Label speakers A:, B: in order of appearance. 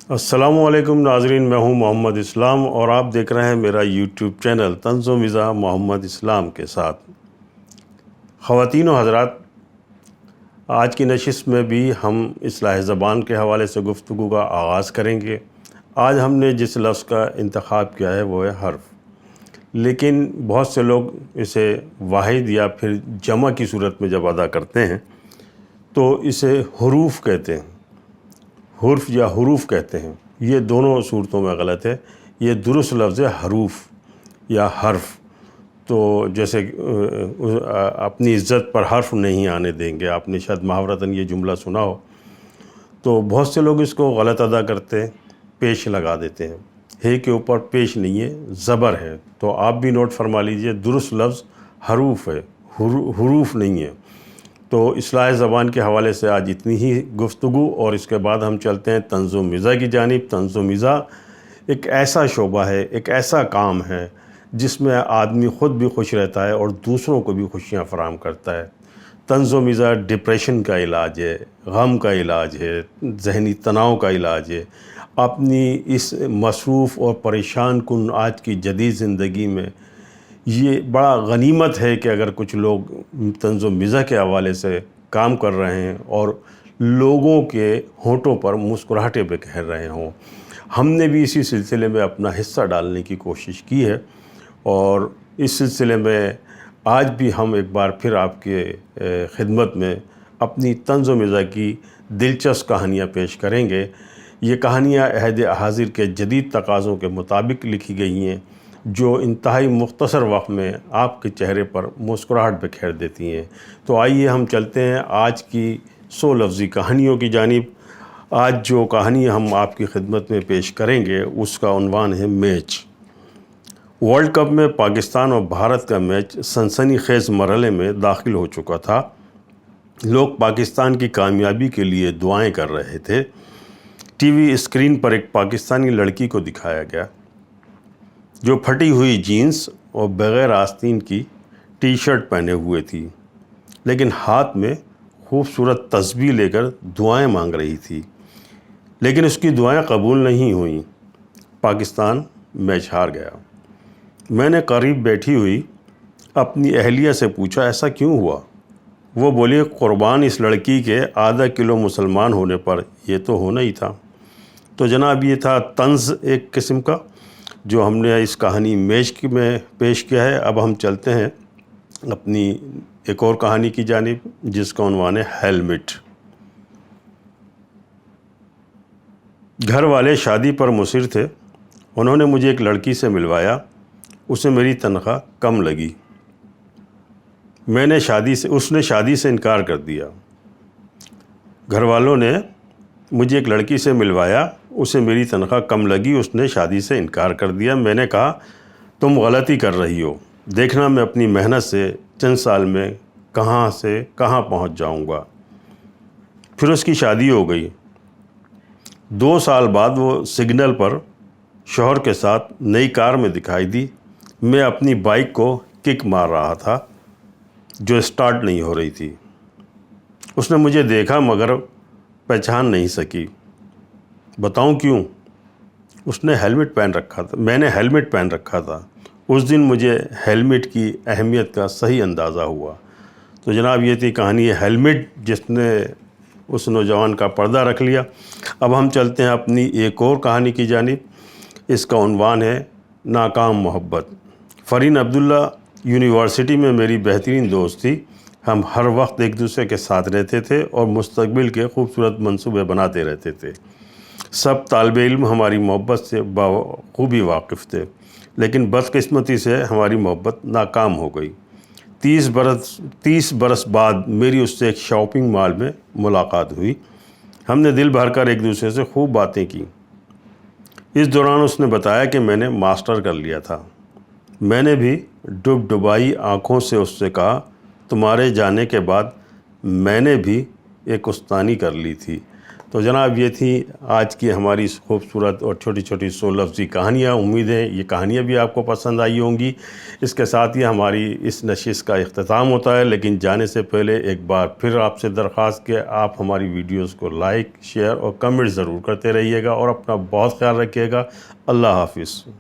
A: السلام علیکم ناظرین، میں ہوں محمد اسلام اور آپ دیکھ رہے ہیں میرا یوٹیوب چینل طنز و مزاح محمد اسلام کے ساتھ۔ خواتین و حضرات، آج کی نشست میں بھی ہم اصلاح زبان کے حوالے سے گفتگو کا آغاز کریں گے۔ آج ہم نے جس لفظ کا انتخاب کیا ہے وہ ہے حرف، لیکن بہت سے لوگ اسے واحد یا پھر جمع کی صورت میں جب ادا کرتے ہیں تو اسے حروف کہتے ہیں، حرف یا حروف کہتے ہیں۔ یہ دونوں صورتوں میں غلط ہے۔ یہ درست لفظ ہے حروف یا حرف۔ تو جیسے اپنی عزت پر حرف نہیں آنے دیں گے، آپ نے شاید محاورتاً یہ جملہ سنا ہو، تو بہت سے لوگ اس کو غلط ادا کرتے ہیں، پیش لگا دیتے ہیں۔ ہے کے اوپر پیش نہیں ہے، زبر ہے۔ تو آپ بھی نوٹ فرما لیجئے، درست لفظ حروف ہے، حروف نہیں ہے۔ تو اصلاح زبان کے حوالے سے آج اتنی ہی گفتگو، اور اس کے بعد ہم چلتے ہیں طنز و مزاح کی جانب۔ طنز و مزاح ایک ایسا شعبہ ہے، ایک ایسا کام ہے جس میں آدمی خود بھی خوش رہتا ہے اور دوسروں کو بھی خوشیاں فراہم کرتا ہے۔ طنز و مزاح ڈپریشن کا علاج ہے، غم کا علاج ہے، ذہنی تناؤ کا علاج ہے۔ اپنی اس مصروف اور پریشان کن آج کی جدید زندگی میں یہ بڑا غنیمت ہے کہ اگر کچھ لوگ طنز و مزاح کے حوالے سے کام کر رہے ہیں اور لوگوں کے ہونٹوں پر مسکراہٹیں بکھیر رہے ہوں۔ ہم نے بھی اسی سلسلے میں اپنا حصہ ڈالنے کی کوشش کی ہے، اور اس سلسلے میں آج بھی ہم ایک بار پھر آپ کے خدمت میں اپنی طنز و مزاح کی دلچسپ کہانیاں پیش کریں گے۔ یہ کہانیاں عہد حاضر کے جدید تقاضوں کے مطابق لکھی گئی ہیں، جو انتہائی مختصر وقت میں آپ کے چہرے پر مسکراہٹ بکھیر دیتی ہیں۔ تو آئیے ہم چلتے ہیں آج کی 100 لفظی کہانیوں کی جانب۔ آج جو کہانی ہم آپ کی خدمت میں پیش کریں گے اس کا عنوان ہے میچ۔ ورلڈ کپ میں پاکستان اور بھارت کا میچ سنسنی خیز مرحلے میں داخل ہو چکا تھا۔ لوگ پاکستان کی کامیابی کے لیے دعائیں کر رہے تھے۔ ٹی وی اسکرین پر ایک پاکستانی لڑکی کو دکھایا گیا جو پھٹی ہوئی جینس اور بغیر آستین کی ٹی شرٹ پہنے ہوئے تھی، لیکن ہاتھ میں خوبصورت تسبیح لے کر دعائیں مانگ رہی تھی، لیکن اس کی دعائیں قبول نہیں ہوئیں۔ پاکستان میچ ہار گیا۔ میں نے قریب بیٹھی ہوئی اپنی اہلیہ سے پوچھا، ایسا کیوں ہوا؟ وہ بولی، قربان اس لڑکی کے ½ کلو مسلمان ہونے پر یہ تو ہونا ہی تھا۔ تو جناب یہ تھا طنز ایک قسم کا جو ہم نے اس کہانی میچ میں پیش کیا ہے۔ اب ہم چلتے ہیں اپنی ایک اور کہانی کی جانب جس کا عنوان ہے ہیلمٹ۔ گھر والے شادی پر مصر تھے۔ انہوں نے مجھے ایک لڑکی سے ملوایا۔ اسے میری تنخواہ کم لگی۔ اس نے شادی سے انکار کر دیا۔ گھر والوں نے مجھے ایک لڑکی سے ملوایا، اسے میری تنخواہ کم لگی، اس نے شادی سے انکار کر دیا۔ میں نے کہا، تم غلطی کر رہی ہو، دیکھنا میں اپنی محنت سے چند سال میں کہاں سے کہاں پہنچ جاؤں گا۔ پھر اس کی شادی ہو گئی۔ 2 سال بعد وہ سگنل پر شوہر کے ساتھ نئی کار میں دکھائی دی۔ میں اپنی بائک کو کک مار رہا تھا جو سٹارٹ نہیں ہو رہی تھی۔ اس نے مجھے دیکھا مگر پہچان نہیں سکی۔ بتاؤں کیوں؟ اس نے ہیلمٹ پہن رکھا تھا، میں نے ہیلمٹ پہن رکھا تھا۔ اس دن مجھے ہیلمٹ کی اہمیت کا صحیح اندازہ ہوا۔ تو جناب یہ تھی کہانی ہیلمٹ جس نے اس نوجوان کا پردہ رکھ لیا۔ اب ہم چلتے ہیں اپنی ایک اور کہانی کی جانب۔ اس کا عنوان ہے ناکام محبت۔ فرین عبداللہ یونیورسٹی میں میری بہترین دوست تھی۔ ہم ہر وقت ایک دوسرے کے ساتھ رہتے تھے اور مستقبل کے خوبصورت منصوبے بناتے رہتے تھے۔ سب طالب علم ہماری محبت سے بخوبی واقف تھے، لیکن بدقسمتی سے ہماری محبت ناکام ہو گئی۔ 30 برس بعد میری اس سے ایک شاپنگ مال میں ملاقات ہوئی۔ ہم نے دل بھر کر ایک دوسرے سے خوب باتیں کی۔ اس دوران اس نے بتایا کہ میں نے ماسٹر کر لیا تھا۔ میں نے بھی ڈبائی آنکھوں سے اس سے کہا، تمہارے جانے کے بعد میں نے بھی ایک استانی کر لی تھی۔ تو جناب یہ تھی آج کی ہماری خوبصورت اور چھوٹی چھوٹی 100 لفظی کہانیاں. امید ہے یہ کہانیاں بھی آپ کو پسند آئی ہوں گی. اس کے ساتھ ہی ہماری اس نشست کا اختتام ہوتا ہے، لیکن جانے سے پہلے ایک بار پھر آپ سے درخواست کہ آپ ہماری ویڈیوز کو لائک، شیئر اور کمنٹ ضرور کرتے رہیے گا، اور اپنا بہت خیال رکھیے گا. اللہ حافظ.